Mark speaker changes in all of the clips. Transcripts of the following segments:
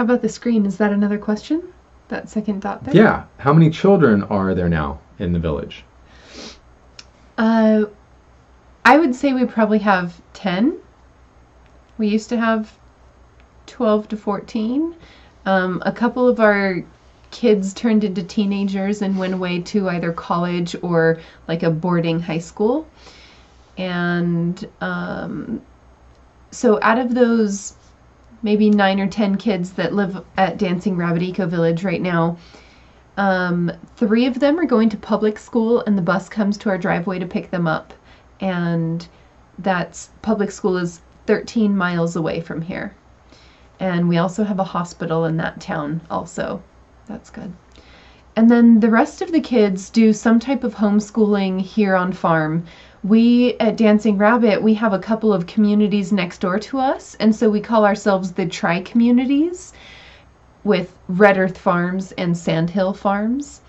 Speaker 1: How about the screen? Is that another question? That second dot there?
Speaker 2: Yeah. How many children are there now in the village?
Speaker 1: I would say we probably have 10. We used to have 12 to 14. A couple of our kids turned into teenagers and went away to either college or like a boarding high school. And so out of those maybe 9 or 10 kids that live at Dancing Rabbit Eco Village right now, 3 of them are going to public school, and the bus comes to our driveway to pick them up. And that's public school is 13 miles away from here. And we also have a hospital in that town also. That's good. And then the rest of the kids do some type of homeschooling here on farm. We at Dancing Rabbit, we have a couple of communities next door to us, and so we call ourselves the Tri-Communities, with Red Earth Farms and Sandhill Farms.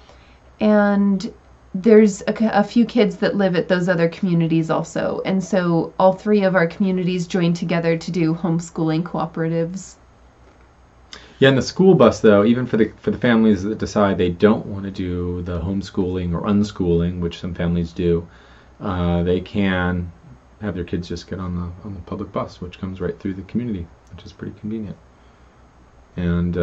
Speaker 1: And there's a few kids that live at those other communities also. And so all 3 of our communities join together to do homeschooling cooperatives.
Speaker 2: Yeah, and the school bus, though, even for the families that decide they don't want to do the homeschooling or unschooling, which some families do, they can have their kids just get on the public bus, which comes right through the community, which is pretty convenient. And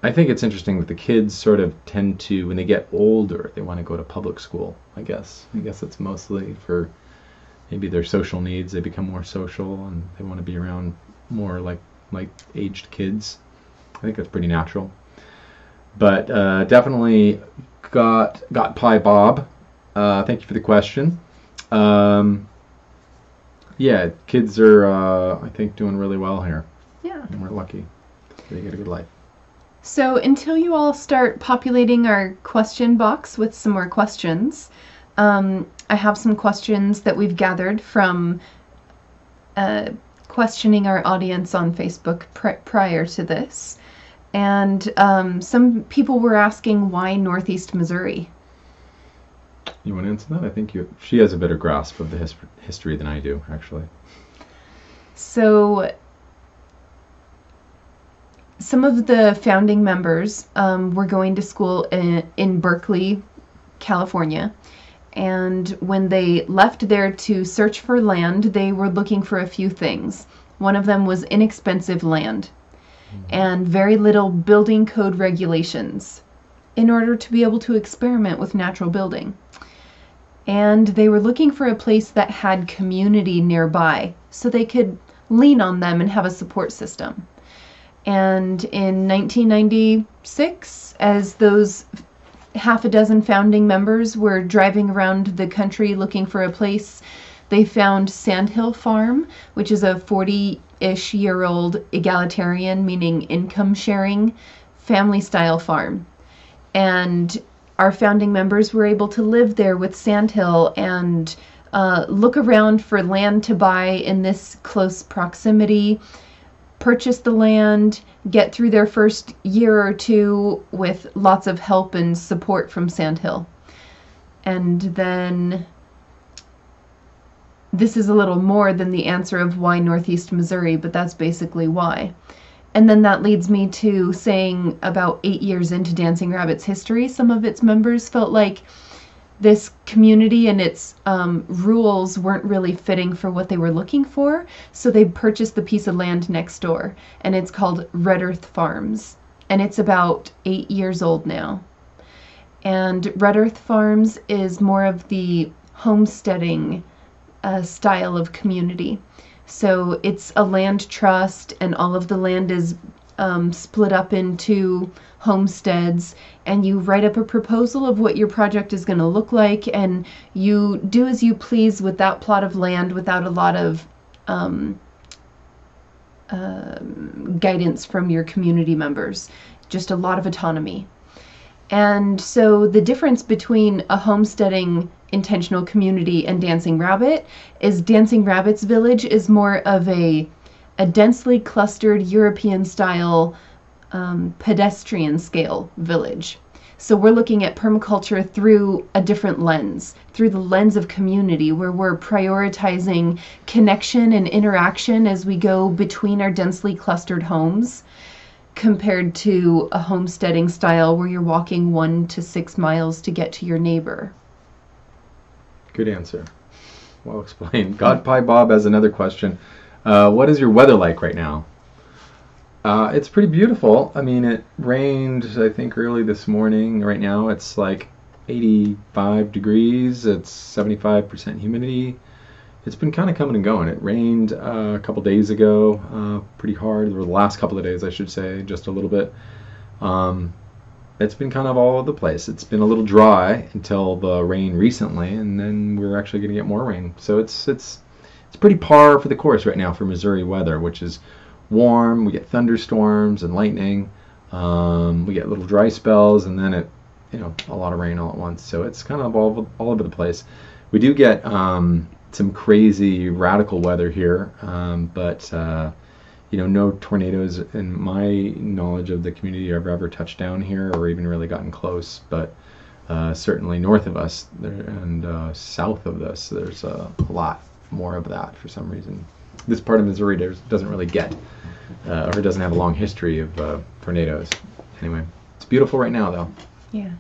Speaker 2: I think it's interesting that the kids sort of tend to, when they get older, they want to go to public school, I guess. I guess it's mostly for maybe their social needs. They become more social and they want to be around more like aged kids. I think that's pretty natural. But definitely got Pie Bob. Thank you for the question. Yeah, kids are, I think, doing really well here.
Speaker 1: Yeah.
Speaker 2: And we're lucky. They get a good life.
Speaker 1: So until you all start populating our question box with some more questions, I have some questions that we've gathered from questioning our audience on Facebook prior to this. And some people were asking why Northeast Missouri.
Speaker 2: You want to answer that? I think she has a better grasp of the history than I do, actually.
Speaker 1: So some of the founding members were going to school in Berkeley, California. And when they left there to search for land, they were looking for a few things. One of them was inexpensive land and very little building code regulations in order to be able to experiment with natural building. And they were looking for a place that had community nearby so they could lean on them and have a support system. And in 1996, as those half a dozen founding members were driving around the country looking for a place, they found Sandhill Farm, which is a 40-ish year old egalitarian, meaning income sharing, family style farm. And our founding members were able to live there with Sandhill and look around for land to buy in this close proximity, purchase the land, get through their first year or two with lots of help and support from Sandhill. And then this is a little more than the answer of why Northeast Missouri, but that's basically why. And then that leads me to saying about 8 years into Dancing Rabbit's history, some of its members felt like this community and its rules weren't really fitting for what they were looking for, so they purchased the piece of land next door, and it's called Red Earth Farms, and it's about 8 years old now. And Red Earth Farms is more of the homesteading style of community. So it's a land trust, and all of the land is split up into homesteads, and you write up a proposal of what your project is going to look like, and you do as you please with that plot of land without a lot of guidance from your community members. Just a lot of autonomy. And so the difference between a homesteading intentional community and Dancing Rabbit is Dancing Rabbit's village is more of a densely clustered European style pedestrian scale village. So we're looking at permaculture through a different lens, through the lens of community, where we're prioritizing connection and interaction as we go between our densely clustered homes, compared to a homesteading style where you're walking 1 to 6 miles to get to your neighbor.
Speaker 2: Good answer. Well explained. God Pie Bob has another question. What is your weather like right now? It's pretty beautiful. I mean, it rained, I think, early this morning. Right now it's like 85 degrees. It's 75% humidity. It's been kind of coming and going. It rained a couple days ago, pretty hard, or the last couple of days, I should say, just a little bit. It's been kind of all over the place. It's been a little dry until the rain recently, and then we're actually going to get more rain. So it's pretty par for the course right now for Missouri weather, which is warm. We get thunderstorms and lightning. We get little dry spells, and then a lot of rain all at once. So it's kind of all over the place. We do get some crazy radical weather here, but no tornadoes in my knowledge of the community have ever touched down here or even really gotten close. But certainly north of us and south of us, there's a lot more of that for some reason. This part of Missouri doesn't really get, or doesn't have a long history of tornadoes. Anyway, it's beautiful right now, though.
Speaker 1: Yeah.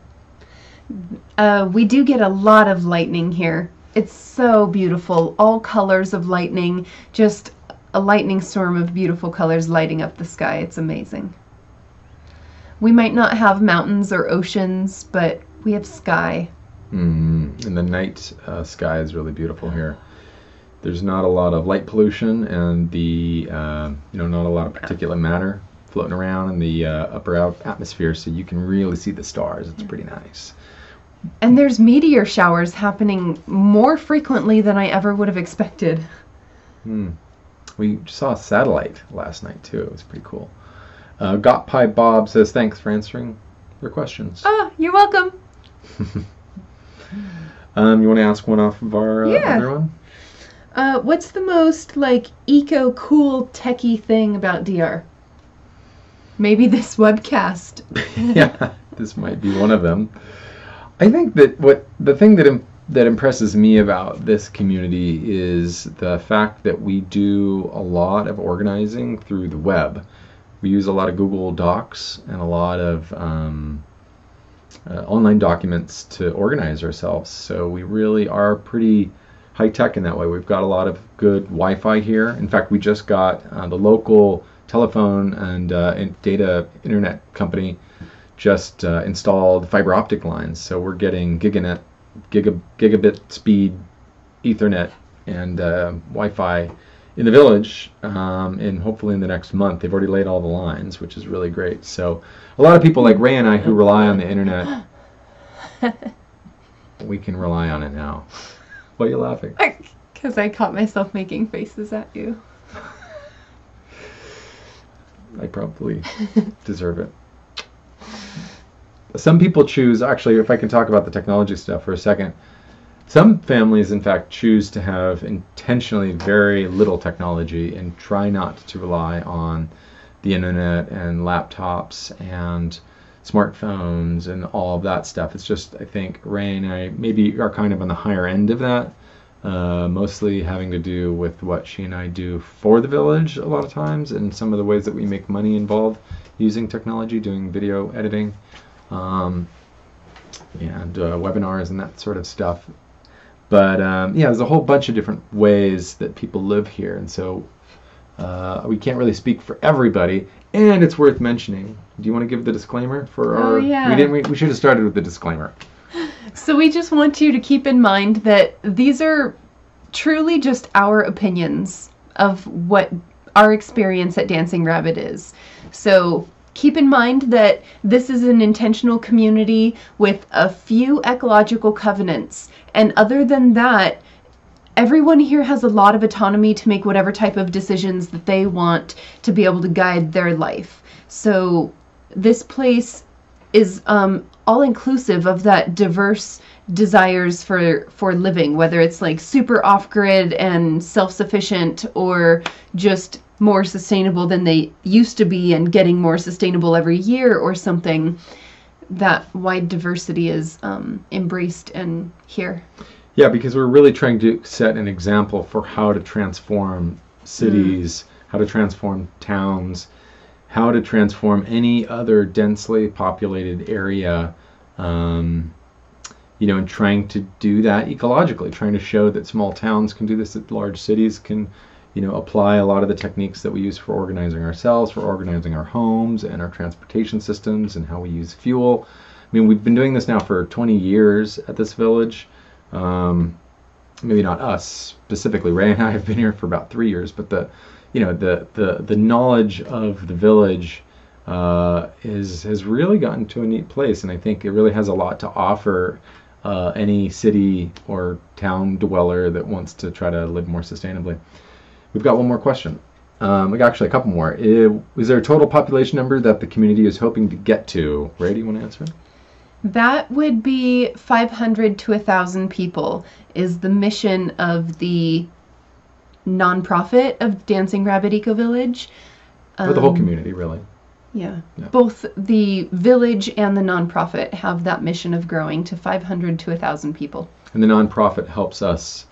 Speaker 1: We do get a lot of lightning here. It's so beautiful. All colors of lightning, just a lightning storm of beautiful colors lighting up the sky. It's amazing. We might not have mountains or oceans, but we have sky.
Speaker 2: And the night sky is really beautiful here. There's not a lot of light pollution, and the not a lot of particulate matter floating around in the upper atmosphere, so you can really see the stars. It's pretty nice.
Speaker 1: And there's meteor showers happening more frequently than I ever would have expected.
Speaker 2: We saw a satellite last night too. It was pretty cool. Got Pie Bob says thanks for answering your questions.
Speaker 1: Oh, you're welcome.
Speaker 2: You want to ask one off of our other one?
Speaker 1: What's the most eco cool techie thing about DR? Maybe this webcast.
Speaker 2: Yeah, this might be one of them. I think that the thing that impresses me about this community is the fact that we do a lot of organizing through the web. We use a lot of Google Docs and a lot of online documents to organize ourselves. So we really are pretty high tech in that way. We've got a lot of good Wi-Fi here. In fact, we just got the local telephone and data internet company just installed fiber optic lines. So we're getting gigabit speed Ethernet and Wi-Fi in the village, and hopefully in the next month. They've already laid all the lines, which is really great. So a lot of people like Ray and I who rely on the internet, we can rely on it now. Why are you laughing?
Speaker 1: Because I caught myself making faces at you.
Speaker 2: I probably deserve it. Some people choose, actually, if I can talk about the technology stuff for a second, some families, in fact, choose to have intentionally very little technology and try not to rely on the internet and laptops and smartphones and all of that stuff. It's just, I think, Ray and I maybe are kind of on the higher end of that, mostly having to do with what she and I do for the village a lot of times and some of the ways that we make money involved using technology, doing video editing. And webinars and that sort of stuff. But there's a whole bunch of different ways that people live here, and so we can't really speak for everybody. And it's worth mentioning. Do you want to give the disclaimer for our? We should have started with the disclaimer.
Speaker 1: So we just want you to keep in mind that these are truly just our opinions of what our experience at Dancing Rabbit is. So keep in mind that this is an intentional community with a few ecological covenants. And other than that, everyone here has a lot of autonomy to make whatever type of decisions that they want to be able to guide their life. So this place is all inclusive of that diverse desires for living, whether it's super off-grid and self-sufficient or just more sustainable than they used to be and getting more sustainable every year or something. that wide diversity is embraced and here.
Speaker 2: Yeah, because we're really trying to set an example for how to transform cities, how to transform towns, how to transform any other densely populated area, and trying to do that ecologically, trying to show that small towns can do this, that large cities can, apply a lot of the techniques that we use for organizing ourselves, for organizing our homes and our transportation systems and how we use fuel. I mean, we've been doing this now for 20 years at this village. Maybe not us specifically. Ray and I have been here for about 3 years, but the knowledge of the village has really gotten to a neat place, and I think it really has a lot to offer any city or town dweller that wants to try to live more sustainably. We've got one more question. We got actually a couple more. Is there a total population number that the community is hoping to get to? Ray, do you want to answer?
Speaker 1: That would be 500 to 1,000 people is the mission of the nonprofit of Dancing Rabbit Eco Village.
Speaker 2: For the whole community, really.
Speaker 1: Yeah. Both the village and the nonprofit have that mission of growing to 500 to 1,000 people.
Speaker 2: And the nonprofit helps us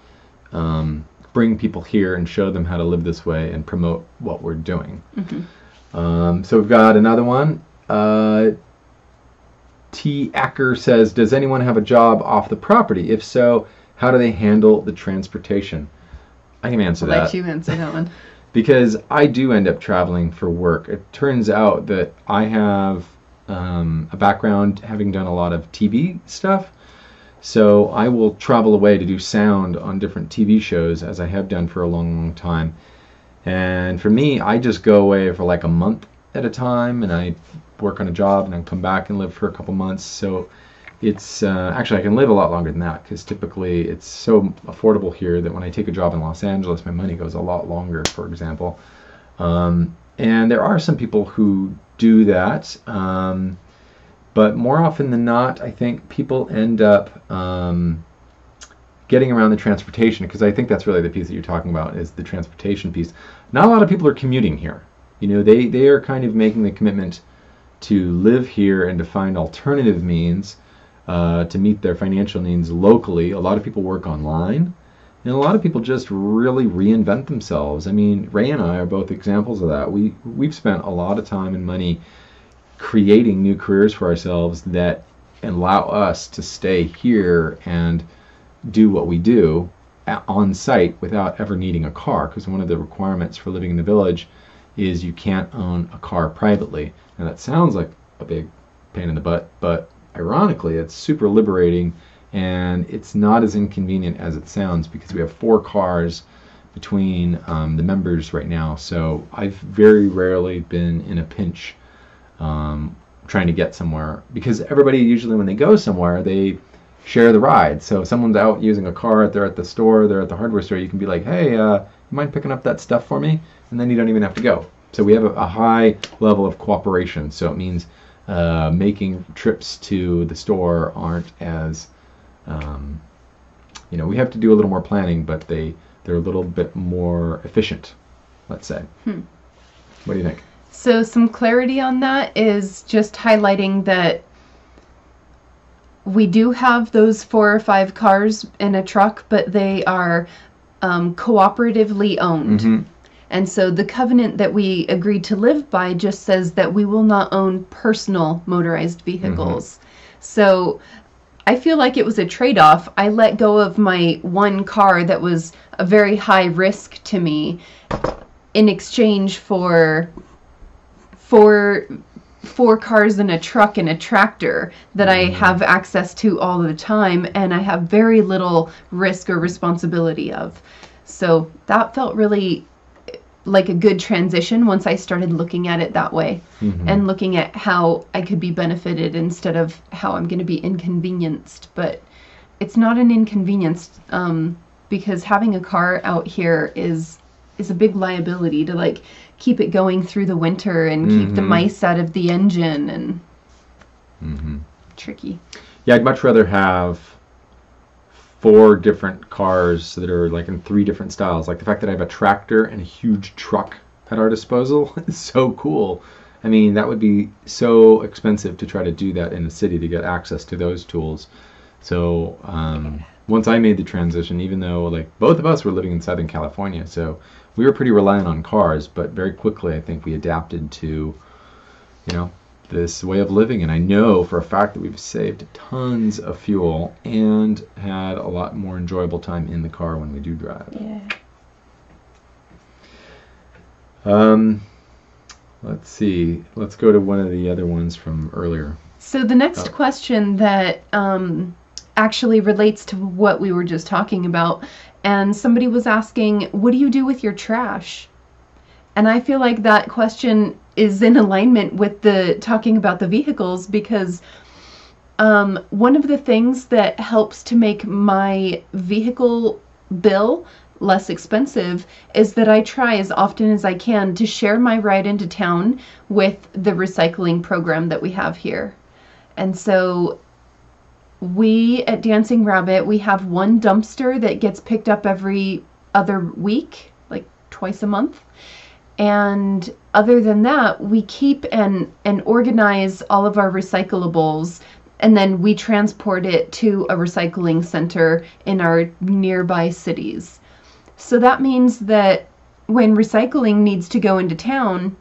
Speaker 2: bring people here and show them how to live this way and promote what we're doing.
Speaker 1: Mm-hmm.
Speaker 2: So we've got another one. T. Acker says, does anyone have a job off the property? If so, how do they handle the transportation? I can answer that.
Speaker 1: I'll let you answer that one.
Speaker 2: Because I do end up traveling for work. It turns out that I have a background having done a lot of TV stuff. So I will travel away to do sound on different TV shows, as I have done for a long, long time. And for me, I just go away for like a month at a time, and I work on a job, and then come back and live for a couple months. So it's actually, I can live a lot longer than that, because typically it's so affordable here that when I take a job in Los Angeles, my money goes a lot longer, for example. And there are some people who do that. But more often than not, I think people end up getting around the transportation, because I think that's really the piece that you're talking about, is the transportation piece. Not a lot of people are commuting here. They are kind of making the commitment to live here and to find alternative means to meet their financial needs locally. A lot of people work online, and a lot of people just really reinvent themselves. I mean, Ray and I are both examples of that. We've spent a lot of time and money creating new careers for ourselves that allow us to stay here and do what we do on site without ever needing a car, because one of the requirements for living in the village is you can't own a car privately. Now that sounds like a big pain in the butt, but ironically it's super liberating, and it's not as inconvenient as it sounds, because we have 4 cars between the members right now. So I've very rarely been in a pinch trying to get somewhere, because everybody usually, when they go somewhere, they share the ride. So if someone's out using a car, they're at the store, they're at the hardware store, you can be like, hey, you mind picking up that stuff for me? And then you don't even have to go. So we have a high level of cooperation. So it means making trips to the store aren't as, we have to do a little more planning, but they're a little bit more efficient, let's say. What do you think?
Speaker 1: So some clarity on that is just highlighting that we do have those 4 or 5 cars in a truck, but they are cooperatively owned.
Speaker 2: Mm-hmm.
Speaker 1: And so the covenant that we agreed to live by just says that we will not own personal motorized vehicles. Mm-hmm. So I feel like it was a trade-off. I let go of my one car that was a very high risk to me in exchange for 4 cars and a truck and a tractor that I have access to all the time, and I have very little risk or responsibility of. So that felt really like a good transition once I started looking at it that way, and looking at how I could be benefited instead of how I'm going to be inconvenienced. But it's not an inconvenience, because having a car out here is a big liability to like keep it going through the winter and keep the mice out of the engine, and tricky.
Speaker 2: Yeah, I'd much rather have 4 different cars that are like in 3 different styles. Like the fact that I have a tractor and a huge truck at our disposal is so cool. I mean, that would be so expensive to try to do that in a city to get access to those tools. So once I made the transition, even though like both of us were living in Southern California, so we were pretty reliant on cars, but very quickly I think we adapted to, this way of living. And I know for a fact that we've saved tons of fuel and had a lot more enjoyable time in the car when we do drive.
Speaker 1: Yeah.
Speaker 2: Let's see. Let's go to one of the other ones from earlier.
Speaker 1: So the next question that actually relates to what we were just talking about, and somebody was asking, what do you do with your trash? And I feel like that question is in alignment with the talking about the vehicles, because one of the things that helps to make my vehicle bill less expensive is that I try as often as I can to share my ride into town with the recycling program that we have here. And so we at Dancing Rabbit, we have one dumpster that gets picked up every other week, like twice a month. And other than that, we keep and organize all of our recyclables, and then we transport it to a recycling center in our nearby cities. So that means that when recycling needs to go into town,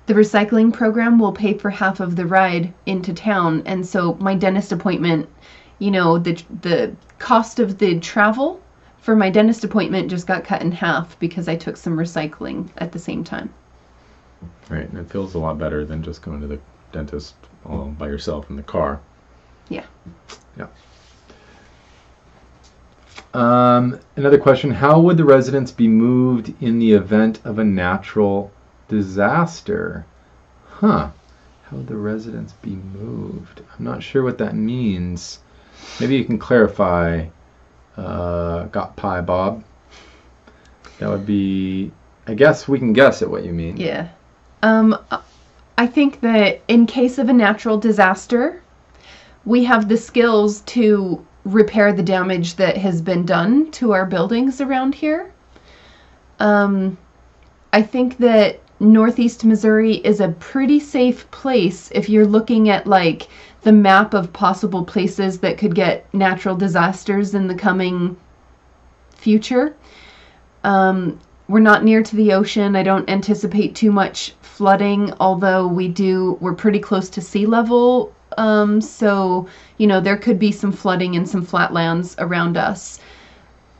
Speaker 1: the recycling program will pay for half of the ride into town. And so my dentist appointment, the cost of the travel for my dentist appointment just got cut in half because I took some recycling at the same time.
Speaker 2: Right, and it feels a lot better than just going to the dentist all by yourself in the car.
Speaker 1: Yeah.
Speaker 2: Yeah. Another question, how would the residents be moved in the event of a natural disaster? How would the residents be moved? I'm not sure what that means. Maybe you can clarify, Got Pie Bob. That would be, I guess we can guess at what you mean.
Speaker 1: Yeah. I think that in case of a natural disaster, we have the skills to repair the damage that has been done to our buildings around here. I think that Northeast Missouri is a pretty safe place if you're looking at like the map of possible places that could get natural disasters in the coming future. We're not near to the ocean. I don't anticipate too much flooding, although we're pretty close to sea level. So, there could be some flooding in some flatlands around us.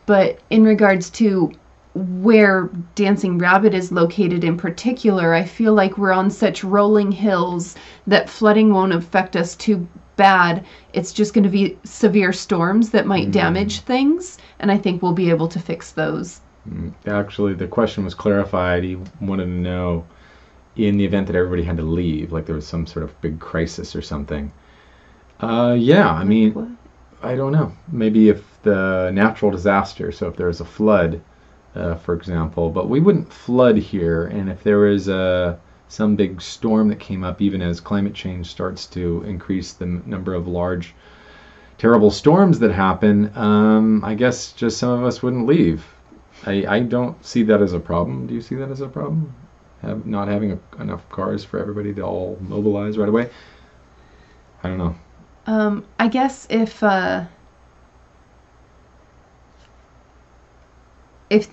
Speaker 1: But in regards to where Dancing Rabbit is located in particular, I feel like we're on such rolling hills that flooding won't affect us too bad. It's just going to be severe storms that might damage things, and I think we'll be able to fix those.
Speaker 2: Actually, the question was clarified. He wanted to know in the event that everybody had to leave, like there was some sort of big crisis or something. Yeah, I mean, what? I don't know. Maybe if the natural disaster, so if there was a flood, for example, but we wouldn't flood here, and if there was some big storm that came up, even as climate change starts to increase the number of large, terrible storms that happen, I guess just some of us wouldn't leave. I don't see that as a problem. Do you see that as a problem? Not having enough cars for everybody to all mobilize right away? I don't know.
Speaker 1: I guess if there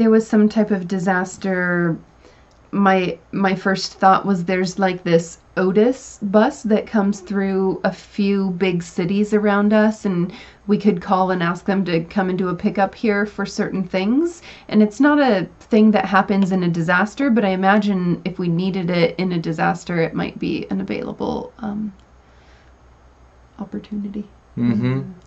Speaker 1: was some type of disaster, my first thought was there's like this Otis bus that comes through a few big cities around us, and we could call and ask them to come and do a pickup here for certain things. And it's not a thing that happens in a disaster, but I imagine if we needed it in a disaster, it might be an available opportunity.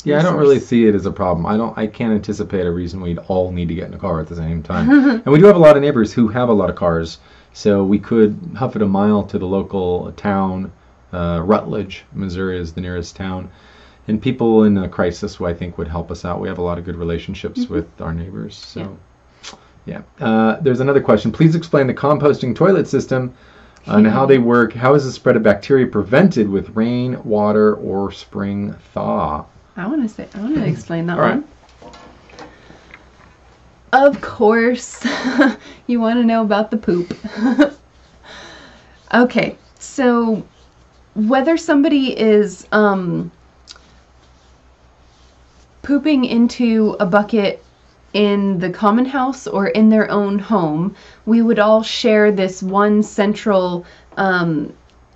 Speaker 2: Yeah, I don't really see it as a problem. I can't anticipate a reason we'd all need to get in a car at the same time. And we do have a lot of neighbors who have a lot of cars, so we could huff it a mile to the local town. Rutledge, Missouri is the nearest town. And people in a crisis, I think, would help us out. We have a lot of good relationships with our neighbors. So, yeah. There's another question. Please explain the composting toilet system and how they work. How is the spread of bacteria prevented with rain, water, or spring thaw?
Speaker 1: I want to explain that
Speaker 2: All
Speaker 1: one. Of course. You want to know about the poop. Okay, so whether somebody is pooping into a bucket in the common house or in their own home, we would all share this one central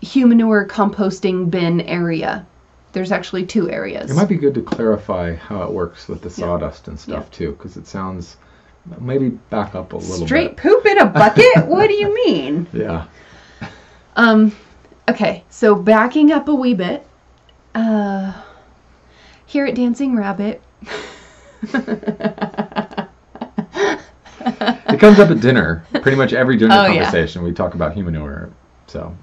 Speaker 1: humanure composting bin area. There's actually 2 areas.
Speaker 2: It might be good to clarify how it works with the sawdust and stuff too, because it sounds, maybe back up a little
Speaker 1: Straight
Speaker 2: bit.
Speaker 1: poop in a bucket? What do you mean?
Speaker 2: Yeah.
Speaker 1: Okay, so backing up a wee bit, here at Dancing Rabbit,
Speaker 2: It comes up at dinner. Pretty much every dinner
Speaker 1: Oh, yeah.
Speaker 2: conversation we talk about humanure. So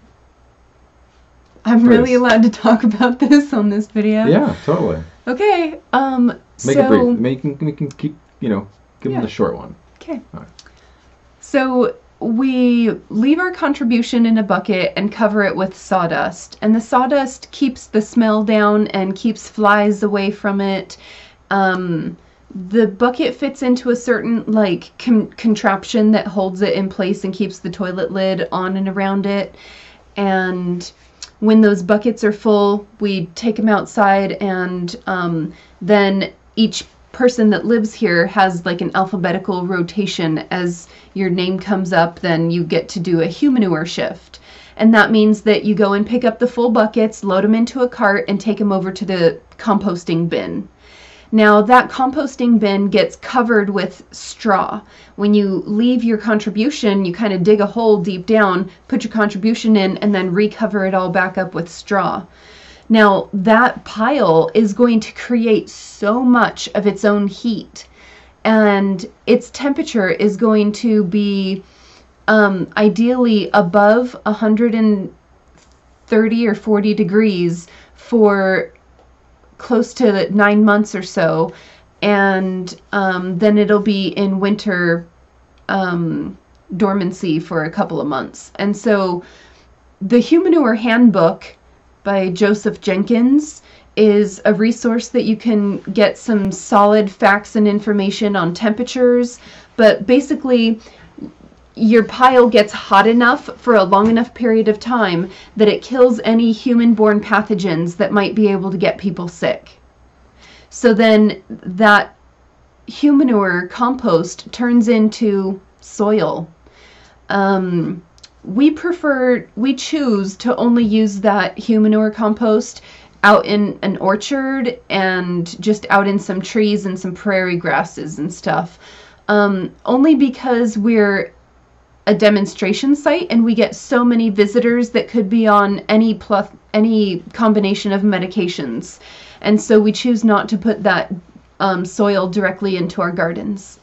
Speaker 1: I'm really allowed to talk about this on this video?
Speaker 2: yeah, totally.
Speaker 1: Okay,
Speaker 2: Make it brief. We can keep, give them the short one.
Speaker 1: Okay.
Speaker 2: All right.
Speaker 1: So we leave our contribution in a bucket and cover it with sawdust. And the sawdust keeps the smell down and keeps flies away from it. The bucket fits into a certain contraption that holds it in place and keeps the toilet lid on and around it. And when those buckets are full, we take them outside, and then each person that lives here has like an alphabetical rotation. As your name comes up, then you get to do a humanure shift. And that means that you go and pick up the full buckets, load them into a cart, and take them over to the composting bin. Now, that composting bin gets covered with straw. When you leave your contribution, you kind of dig a hole deep down, put your contribution in, and then recover it all back up with straw. Now, that pile is going to create so much of its own heat, and its temperature is going to be ideally above 130 or 40 degrees for close to 9 months or so, and then it'll be in winter dormancy for a couple of months. And so the Humanure Handbook by Joseph Jenkins is a resource that you can get some solid facts and information on temperatures, but basically your pile gets hot enough for a long enough period of time that it kills any human-borne pathogens that might be able to get people sick. So then that humanure compost turns into soil. We choose to only use that humanure compost out in an orchard and just out in some trees and some prairie grasses and stuff. Only because we're a demonstration site and we get so many visitors that could be on any combination of medications. And so we choose not to put that soil directly into our gardens.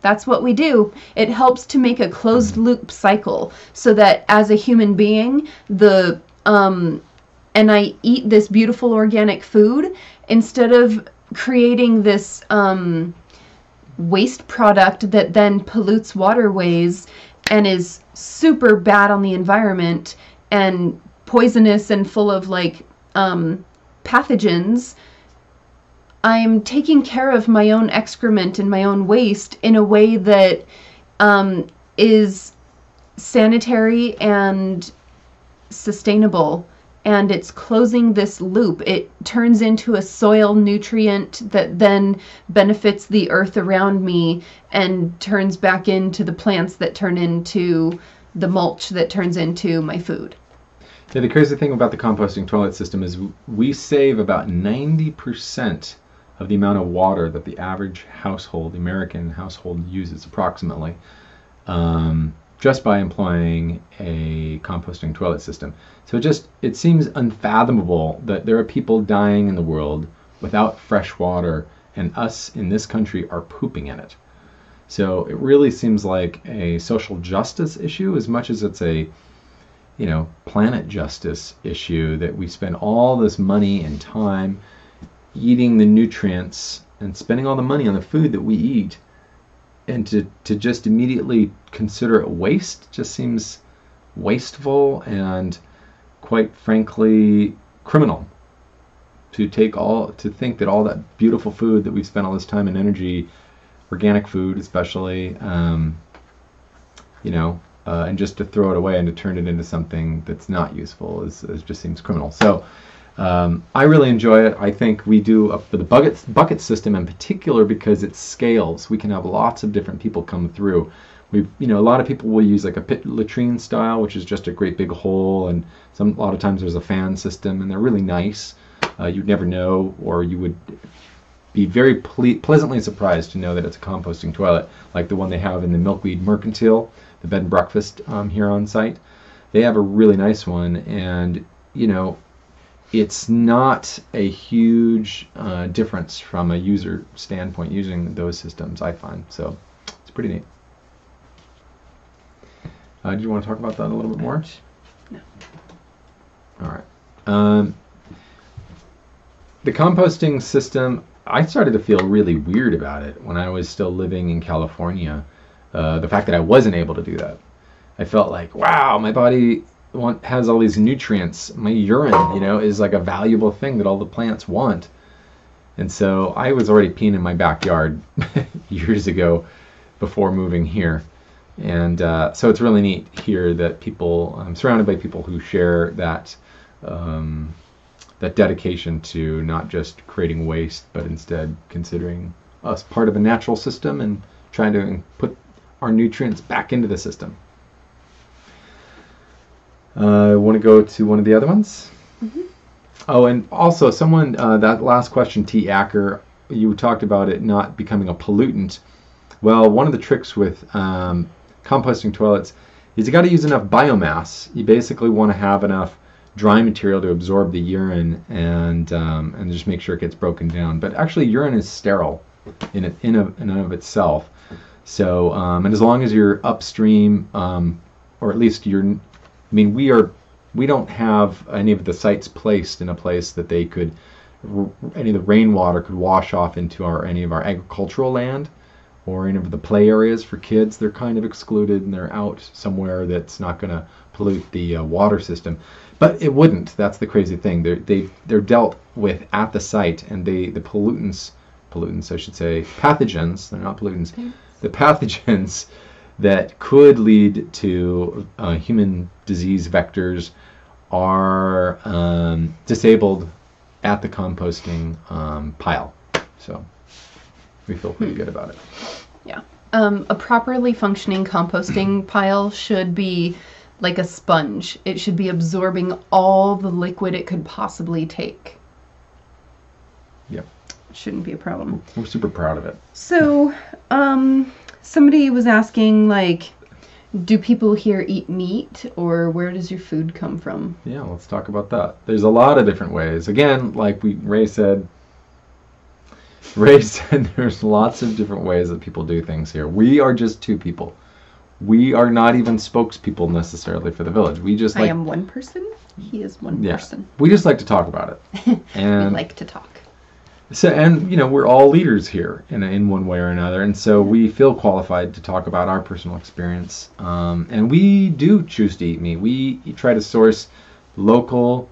Speaker 1: That's what we do. It helps to make a closed loop cycle so that as a human being, and I eat this beautiful organic food, instead of creating this waste product that then pollutes waterways and is super bad on the environment and poisonous and full of pathogens, I'm taking care of my own excrement and my own waste in a way that is sanitary and sustainable. And it's closing this loop. It turns into a soil nutrient that then benefits the earth around me and turns back into the plants that turn into the mulch that turns into my food.
Speaker 2: Yeah, the crazy thing about the composting toilet system is we save about 90% of the amount of water that the average household, the American household, uses approximately, just by employing a composting toilet system. So it seems unfathomable that there are people dying in the world without fresh water, and us in this country are pooping in it. So it really seems like a social justice issue as much as it's a planet justice issue, that we spend all this money and time eating the nutrients and spending all the money on the food that we eat, and to just immediately consider it waste just seems wasteful and, quite frankly, criminal. To think that all that beautiful food that we've spent all this time and energy, organic food especially, and just to throw it away and to turn it into something that's not useful is just seems criminal. So I really enjoy it. I think we do for the bucket system in particular because it scales. We can have lots of different people come through. A lot of people will use like a pit latrine style, which is just a great big hole, and a lot of times there's a fan system, and they're really nice. You'd never know, or you would be very pleasantly surprised to know that it's a composting toilet, like the one they have in the Milkweed Mercantile, the bed and breakfast here on site. They have a really nice one, and it's not a huge difference from a user standpoint using those systems, I find. So it's pretty neat. Do you want to talk about that a little bit more?
Speaker 1: No.
Speaker 2: All right. The composting system, I started to feel really weird about it when I was still living in California. The fact that I wasn't able to do that. I felt like, wow, my body has all these nutrients. My urine, is like a valuable thing that all the plants want. And so I was already peeing in my backyard years ago before moving here. And so it's really neat here that I'm surrounded by people who share that dedication to not just creating waste, but instead considering us part of a natural system and trying to put our nutrients back into the system. I want to go to one of the other ones. Mm-hmm. Oh, and also someone, that last question, T. Acker, you talked about it not becoming a pollutant. Well, one of the tricks with composting toilets is you got to use enough biomass. You basically want to have enough dry material to absorb the urine and just make sure it gets broken down. But actually, urine is sterile in and of itself. So, and as long as you're upstream, or at least we don't have any of the sites placed in a place that any of the rainwater could wash off into any of our agricultural land or any of the play areas for kids. They're kind of excluded and they're out somewhere that's not going to pollute the water system. But it wouldn't. That's the crazy thing. They're dealt with at the site, and the pollutants I should say, pathogens, they're not pollutants, the pathogens that could lead to human disease vectors are disabled at the composting pile. So we feel pretty good about it.
Speaker 1: Yeah. A properly functioning composting pile should be like a sponge. It should be absorbing all the liquid it could possibly take.
Speaker 2: Yep.
Speaker 1: Shouldn't be a problem.
Speaker 2: We're super proud of it.
Speaker 1: So, somebody was asking, like, do people here eat meat, or where does your food come from?
Speaker 2: Yeah, let's talk about that. There's a lot of different ways. Again, like Ray said, there's lots of different ways that people do things here. We are just two people. We are not even spokespeople necessarily for the village. I
Speaker 1: am one person. He is one person.
Speaker 2: We just like to talk about it. And
Speaker 1: we like to talk.
Speaker 2: So, and we're all leaders here in one way or another, and so we feel qualified to talk about our personal experience. And we do choose to eat meat. We try to source local,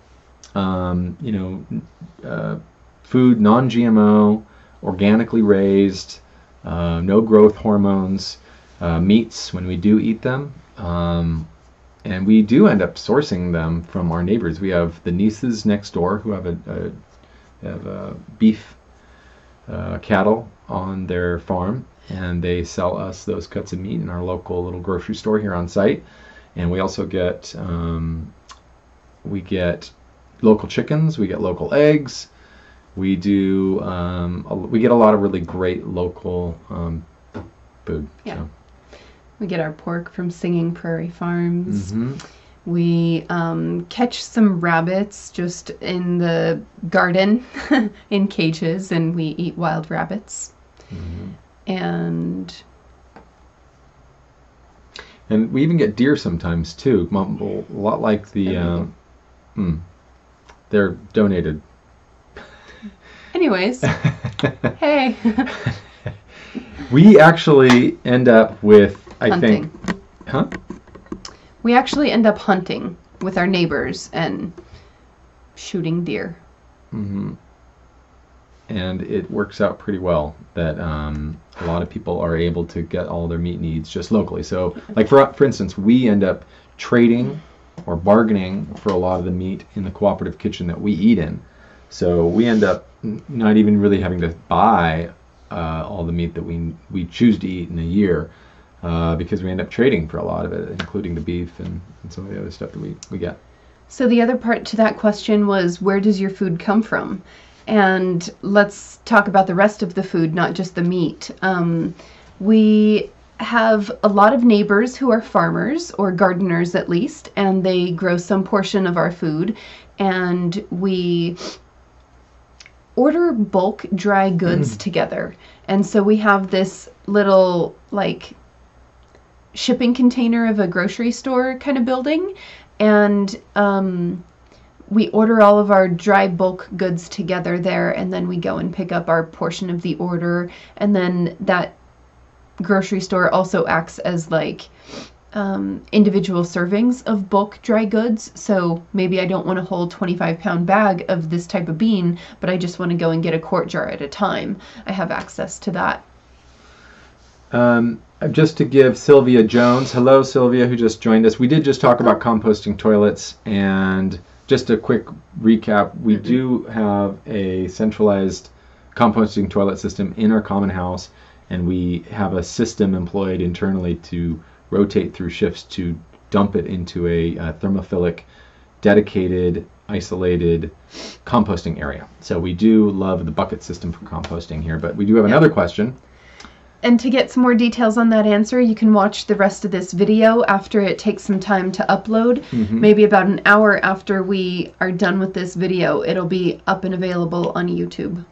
Speaker 2: food, non-GMO, organically raised, no growth hormones, meats when we do eat them. And we do end up sourcing them from our neighbors. We have the nieces next door who have beef cattle on their farm, and they sell us those cuts of meat in our local little grocery store here on site. And we also get local chickens, we get local eggs, we get a lot of really great local food.
Speaker 1: Yeah. So. We get our pork from Singing Prairie Farms.
Speaker 2: Mm-hmm.
Speaker 1: We catch some rabbits just in the garden in cages, and we eat wild rabbits.
Speaker 2: Mm-hmm.
Speaker 1: And
Speaker 2: we even get deer sometimes too. A lot like the they're donated.
Speaker 1: Anyways, hey.
Speaker 2: We actually end up with
Speaker 1: hunting.
Speaker 2: Huh?
Speaker 1: We actually end up hunting with our neighbors and shooting deer.
Speaker 2: Mm-hmm. and it works out pretty well that a lot of people are able to get all their meat needs just locally. So, like for instance, we end up trading or bargaining for a lot of the meat in the cooperative kitchen that we eat in. So we end up not even really having to buy all the meat that we choose to eat in a year, because we end up trading for a lot of it, including the beef and some of the other stuff that we get.
Speaker 1: So the other part to that question was, where does your food come from? And let's talk about the rest of the food, not just the meat. We have a lot of neighbors who are farmers, or gardeners at least, and they grow some portion of our food, and we order bulk dry goods together. And so we have this little like shipping container of a grocery store kind of building, and we order all of our dry bulk goods together there, and then we go and pick up our portion of the order. And then that grocery store also acts as like individual servings of bulk dry goods. So maybe I don't want a whole 25-pound bag of this type of bean, but I just want to go and get a quart jar at a time. I have access to that.
Speaker 2: Just to give Sylvia Jones, hello Sylvia, who just joined us. We did just talk about composting toilets, and just a quick recap, we do have a centralized composting toilet system in our common house, and we have a system employed internally to rotate through shifts to dump it into a thermophilic, dedicated, isolated composting area. So we do love the bucket system for composting here, but we do have another question.
Speaker 1: And to get some more details on that answer, you can watch the rest of this video after it takes some time to upload. Maybe about an hour after we are done with this video, it'll be up and available on YouTube.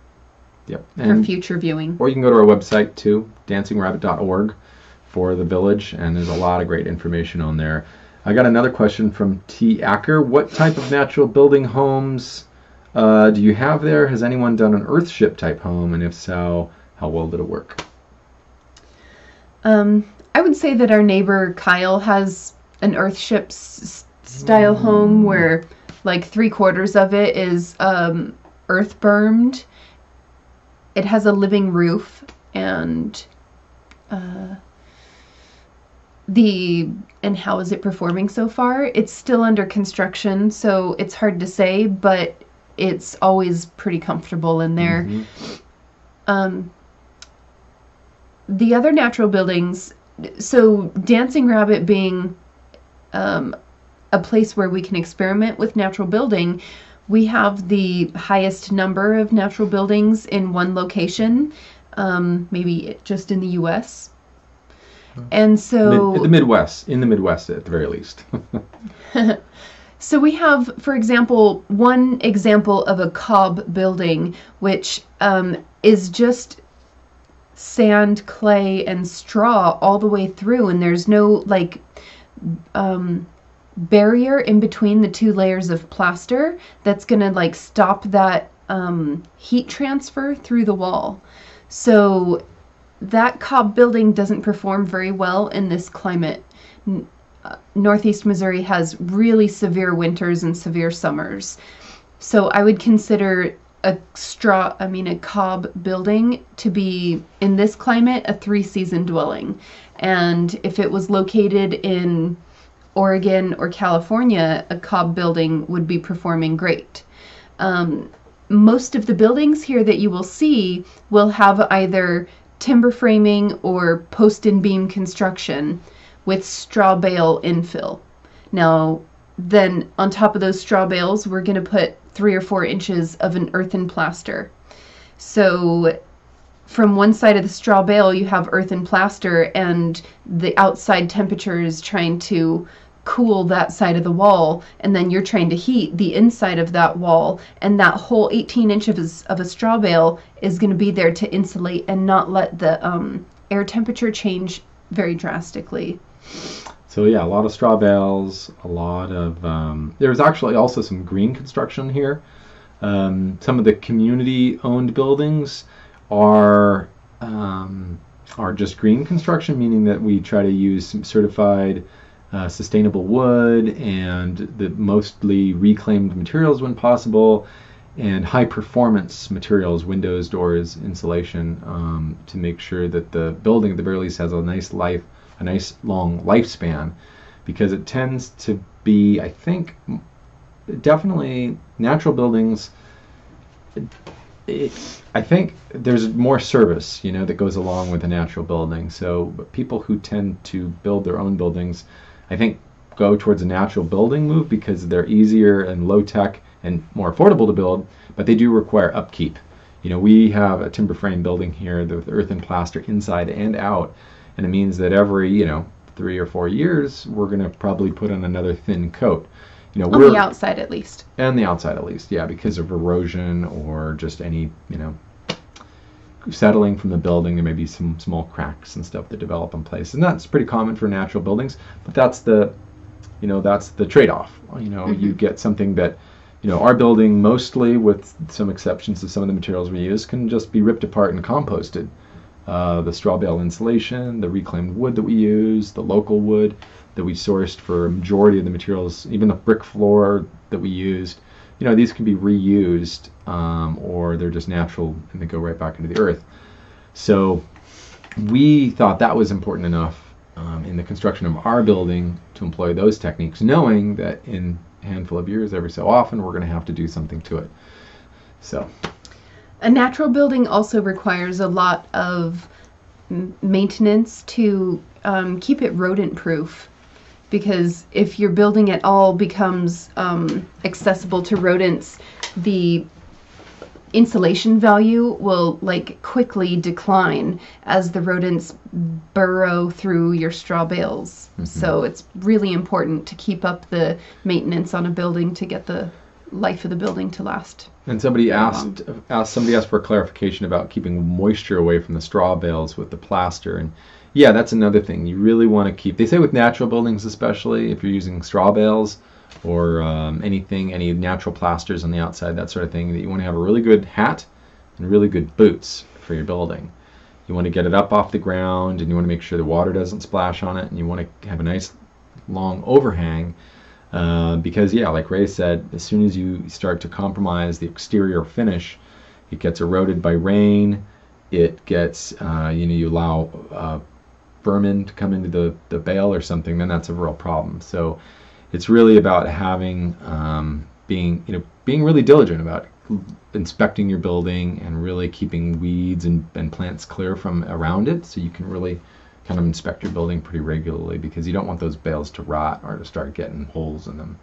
Speaker 2: Yep.
Speaker 1: For future viewing.
Speaker 2: Or you can go to our website too, dancingrabbit.org, for the village, and there's a lot of great information on there. I got another question from T. Acker. What type of natural building homes do you have there? Has anyone done an Earthship type home, and if so, how well did it work?
Speaker 1: I would say that our neighbor Kyle has an Earthship style home where like 3/4 of it is earth bermed. It has a living roof, and how is it performing so far? It's still under construction, so it's hard to say, but it's always pretty comfortable in there. The other natural buildings, so Dancing Rabbit being a place where we can experiment with natural building, we have the highest number of natural buildings in one location, maybe just in the U.S. And so...
Speaker 2: in the Midwest at the very least.
Speaker 1: So we have, for example, one example of a cob building, which is just sand, clay, and straw all the way through, and there's no like barrier in between the two layers of plaster that's gonna like stop that heat transfer through the wall. So that cob building doesn't perform very well in this climate. Northeast Missouri has really severe winters and severe summers. So I would consider a cob building to be, in this climate, a 3-season dwelling. And if it was located in Oregon or California, a cob building would be performing great. Most of the buildings here that you will see will have either timber framing or post and beam construction with straw bale infill. Now, then on top of those straw bales, we're going to put 3 or 4 inches of an earthen plaster. So from one side of the straw bale, you have earthen plaster, and the outside temperature is trying to cool that side of the wall, and then you're trying to heat the inside of that wall, and that whole 18 inches of a straw bale is going to be there to insulate and not let the air temperature change very drastically.
Speaker 2: So yeah, a lot of straw bales, a lot of, there's actually also some green construction here. Some of the community-owned buildings are just green construction, meaning that we try to use some certified sustainable wood and the mostly reclaimed materials when possible. and high performance materials, windows, doors, insulation, to make sure that the building at the very least has a nice long lifespan, because it tends to be, I think, definitely natural buildings. I think there's more service, that goes along with a natural building. So people who tend to build their own buildings, I think, go towards a natural building move because they're easier and low tech and more affordable to build, but they do require upkeep. We have a timber frame building here with earth and plaster inside and out, and it means that every 3 or 4 years we're going to probably put on another thin coat.
Speaker 1: On the outside at least.
Speaker 2: And the outside at least, yeah, because of erosion or just any, settling from the building. There may be some small cracks and stuff that develop in place, and that's pretty common for natural buildings. But that's the trade-off. You get something that, our building, mostly with some exceptions to some of the materials we use, can just be ripped apart and composted. The straw bale insulation, the reclaimed wood that we use, the local wood that we sourced for a majority of the materials, even the brick floor that we used, these can be reused, or they're just natural and they go right back into the earth. So we thought that was important enough in the construction of our building to employ those techniques, knowing that in a handful of years, every so often, we're going to have to do something to it. So
Speaker 1: a natural building also requires a lot of maintenance to keep it rodent proof, because if your building at all becomes accessible to rodents, the insulation value will quickly decline as the rodents burrow through your straw bales. Mm-hmm. So it's really important to keep up the maintenance on a building to get the life of the building to last.
Speaker 2: And somebody asked for clarification about keeping moisture away from the straw bales with the plaster. And yeah, that's another thing you really want to keep. They say with natural buildings, especially if you're using straw bales or any natural plasters on the outside, that sort of thing, that you want to have a really good hat and really good boots for your building. You want to get it up off the ground, and you want to make sure the water doesn't splash on it, and you want to have a nice long overhang, because yeah, like Ray said, as soon as you start to compromise the exterior finish, it gets eroded by rain. It gets you allow vermin to come into the bale or something, then that's a real problem. So it's really about having being really diligent about inspecting your building and really keeping weeds and plants clear from around it, so you can really kind of inspect your building pretty regularly, because you don't want those bales to rot or to start getting holes in them.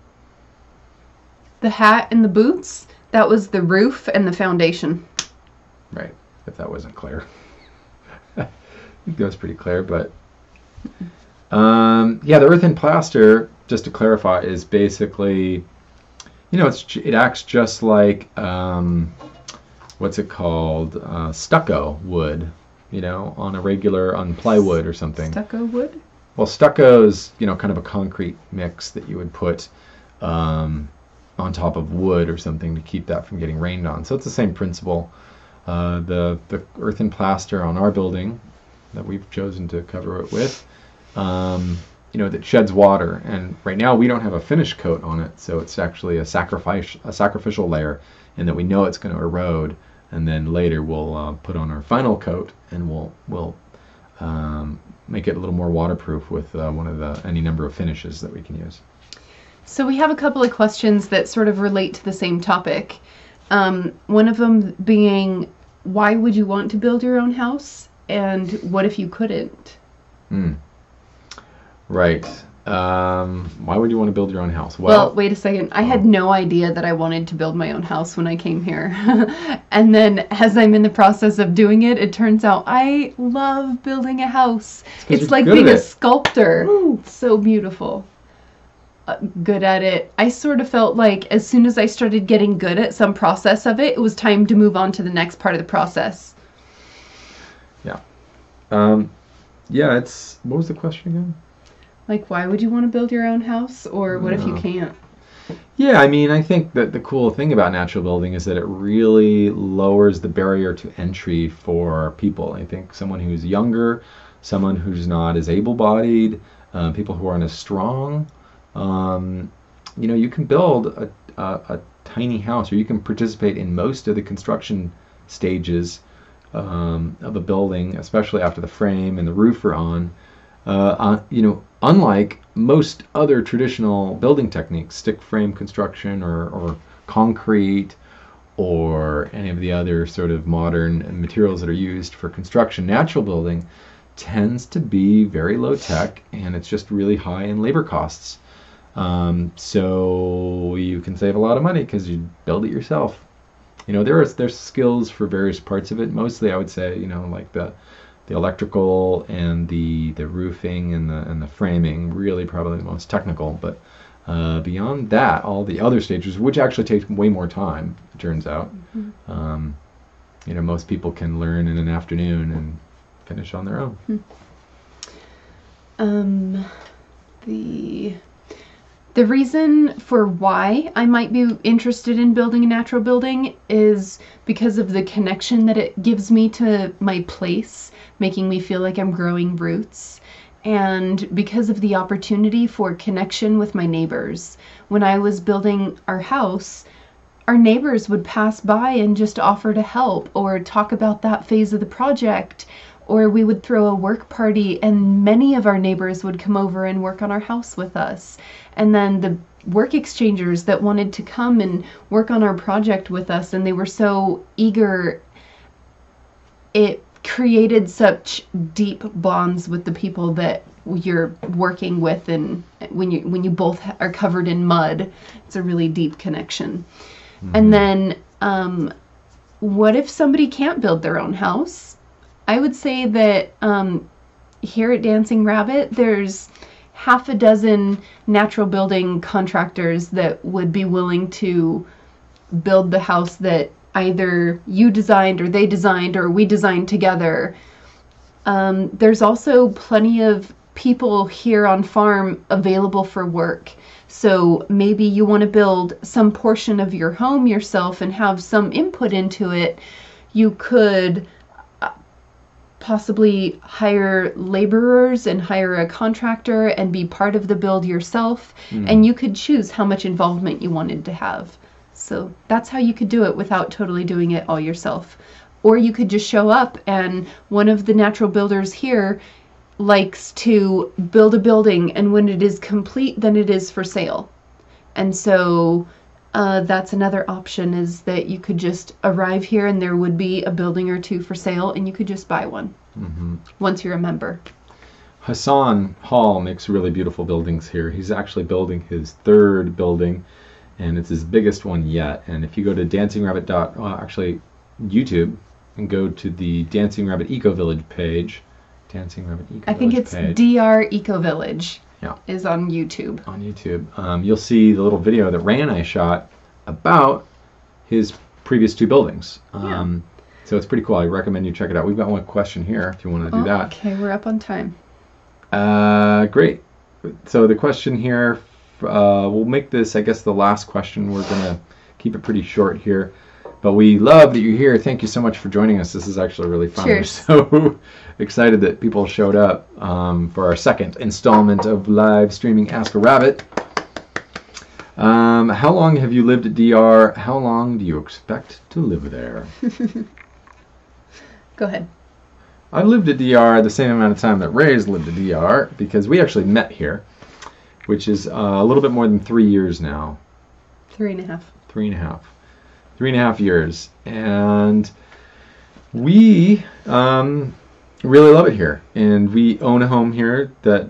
Speaker 1: The hat and the boots, that was the roof and the foundation.
Speaker 2: Right, if that wasn't clear. I think that was pretty clear, but yeah, the earth and plaster, just to clarify, is basically, it acts just like what's it called, stucco wood, on plywood or something.
Speaker 1: Stucco wood?
Speaker 2: Well, stucco is kind of a concrete mix that you would put on top of wood or something to keep that from getting rained on. So it's the same principle. The earth and plaster on our building that we've chosen to cover it with, that sheds water, and right now we don't have a finish coat on it, so it's actually a sacrificial layer, in that we know it's going to erode, and then later we'll put on our final coat, and we'll make it a little more waterproof with any number of finishes that we can use.
Speaker 1: So we have a couple of questions that sort of relate to the same topic. One of them being, why would you want to build your own house, and what if you couldn't?
Speaker 2: Right. Why would you want to build your own house?
Speaker 1: Well, wait a second. I had no idea that I wanted to build my own house when I came here. And then as I'm in the process of doing it, it turns out I love building a house. It's like being a sculptor. It's so beautiful. Good at it. I sort of felt like as soon as I started getting good at some process of it, it was time to move on to the next part of the process.
Speaker 2: Yeah. What was the question again?
Speaker 1: Like, why would you want to build your own house, or what if you can't?
Speaker 2: Yeah, I think that the cool thing about natural building is that it really lowers the barrier to entry for people. I think someone who's younger, someone who's not as able-bodied, people who aren't as strong, you can build a tiny house, or you can participate in most of the construction stages of a building, especially after the frame and the roof are on. Unlike most other traditional building techniques, stick frame construction or concrete or any of the other sort of modern materials that are used for construction, natural building tends to be very low tech, and it's just really high in labor costs. So you can save a lot of money because you build it yourself. There's skills for various parts of it. Mostly, I would say, like the electrical and the roofing and the framing, really probably the most technical. But beyond that, all the other stages, which actually take way more time, it turns out, most people can learn in an afternoon and finish on their own.
Speaker 1: The reason for why I might be interested in building a natural building is because of the connection that it gives me to my place, making me feel like I'm growing roots, and because of the opportunity for connection with my neighbors. When I was building our house, our neighbors would pass by and just offer to help or talk about that phase of the project, or we would throw a work party and many of our neighbors would come over and work on our house with us. And then the work exchangers that wanted to come and work on our project with us, and they were so eager, it created such deep bonds with the people that you're working with, and when you both are covered in mud, it's a really deep connection. And then what if somebody can't build their own house? I would say that here at Dancing Rabbit, there's half a dozen natural building contractors that would be willing to build the house that either you designed or they designed or we designed together. There's also plenty of people here on farm available for work. So maybe you want to build some portion of your home yourself and have some input into it. You could possibly hire laborers and hire a contractor and be part of the build yourself. And you could choose how much involvement you wanted to have. So that's how you could do it without totally doing it all yourself. Or you could just show up, and one of the natural builders here likes to build a building, and when it is complete, then it is for sale. And so that's another option, is that you could just arrive here and there would be a building or two for sale, and you could just buy one once you're a member.
Speaker 2: Hassan Hall makes really beautiful buildings here. He's actually building his third building, and it's his biggest one yet. And if you go to YouTube, and go to the Dancing Rabbit Eco Village page, Dancing Rabbit Eco Village
Speaker 1: I think it's
Speaker 2: page.
Speaker 1: DR Eco Village.
Speaker 2: Yeah.
Speaker 1: Is on YouTube.
Speaker 2: On YouTube. You'll see the little video that Ray and I shot about his previous two buildings. So it's pretty cool. I recommend you check it out. We've got one question here if you want to do that.
Speaker 1: Okay, we're up on time.
Speaker 2: Great. So the question here, we'll make this, I guess, the last question. We're going to keep it pretty short here. But we love that you're here. Thank you so much for joining us. This is actually really fun.
Speaker 1: Cheers.
Speaker 2: We're so excited that people showed up for our second installment of live streaming Ask a Rabbit. How long have you lived at DR? How long do you expect to live there?
Speaker 1: Go ahead.
Speaker 2: I've lived at DR the same amount of time that Ray's lived at DR, because we actually met here, which is a little bit more than 3 years now.
Speaker 1: 3.5.
Speaker 2: 3.5. 3.5 years, and we really love it here. And we own a home here that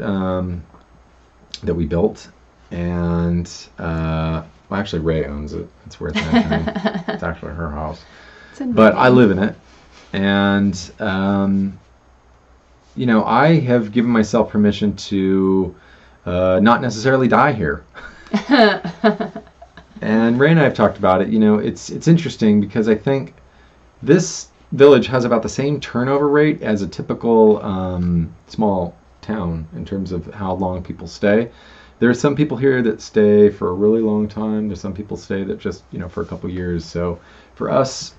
Speaker 2: that we built, and well, actually Ray owns it. It's worth mentioning. It's actually her house, but I live in it, and I have given myself permission to not necessarily die here. And Ray and I have talked about it. It's interesting because I think this village has about the same turnover rate as a typical small town in terms of how long people stay. There are some people here that stay for a really long time. There's some people stay that just, for a couple years. So for us,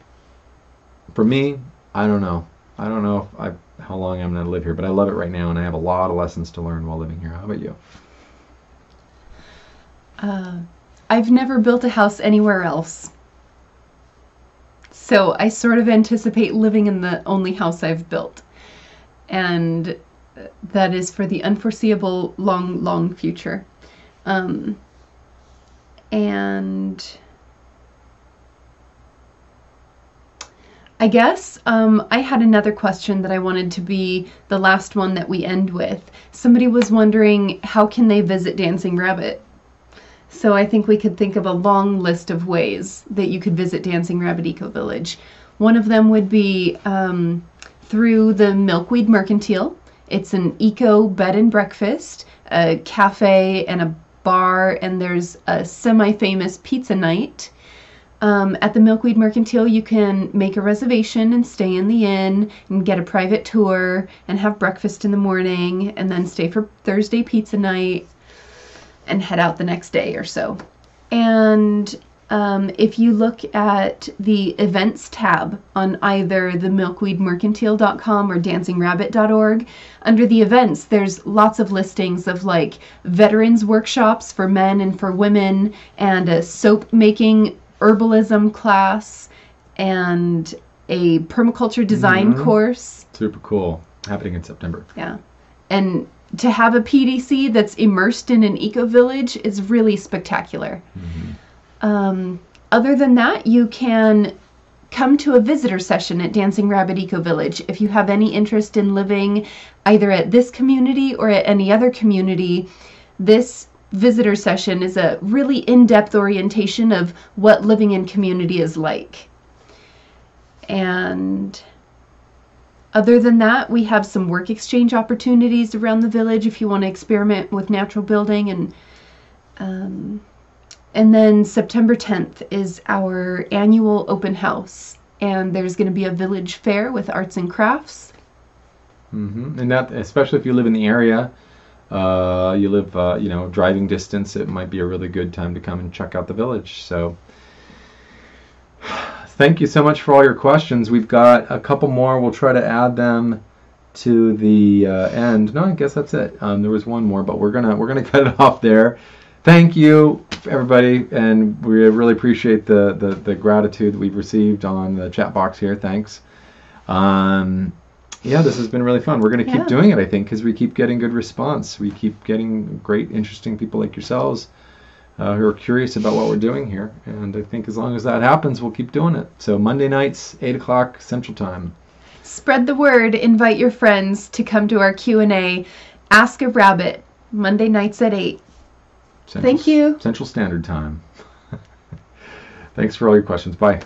Speaker 2: for me, I don't know. I don't know how long I'm going to live here, but I love it right now, and I have a lot of lessons to learn while living here. How about you?
Speaker 1: I've never built a house anywhere else. So I sort of anticipate living in the only house I've built. And that is for the unforeseeable long, long future. And I guess I had another question that I wanted to be the last one that we end with. Somebody was wondering, how can they visit Dancing Rabbit? So I think we could think of a long list of ways that you could visit Dancing Rabbit Eco Village. One of them would be through the Milkweed Mercantile. It's an eco bed and breakfast, a cafe and a bar, and there's a semi-famous pizza night. At the Milkweed Mercantile, you can make a reservation and stay in the inn and get a private tour and have breakfast in the morning and then stay for Thursday pizza night and head out the next day or so. And if you look at the events tab on either the milkweedmercantile.com or dancingrabbit.org, under the events, there's lots of listings of like veterans workshops for men and for women, and a soap making herbalism class, and a permaculture design course.
Speaker 2: Super cool. Happening in September.
Speaker 1: Yeah. And to have a PDC that's immersed in an eco village is really spectacular. Other than that, you can come to a visitor session at Dancing Rabbit Eco Village if you have any interest in living either at this community or at any other community. This visitor session is a really in-depth orientation of what living in community is like. And other than that, we have some work exchange opportunities around the village if you want to experiment with natural building. And then September 10th is our annual open house, and there's going to be a village fair with arts and crafts.
Speaker 2: And that, especially if you live in the area, you live, driving distance, it might be a really good time to come and check out the village. So thank you so much for all your questions. We've got a couple more. We'll try to add them to the end. No, I guess that's it. There was one more, but we're gonna cut it off there. Thank you, everybody, and we really appreciate the gratitude that we've received on the chat box here. Thanks. Yeah, this has been really fun. We're going to keep doing it, I think, because we keep getting good response. We keep getting great, interesting people like yourselves who are curious about what we're doing here. And I think as long as that happens, we'll keep doing it. So Monday nights, 8 o'clock Central Time.
Speaker 1: Spread the word. Invite your friends to come to our Q&A. Ask a Rabbit, Monday nights at 8. Thank you.
Speaker 2: Central Standard Time. Thanks for all your questions. Bye.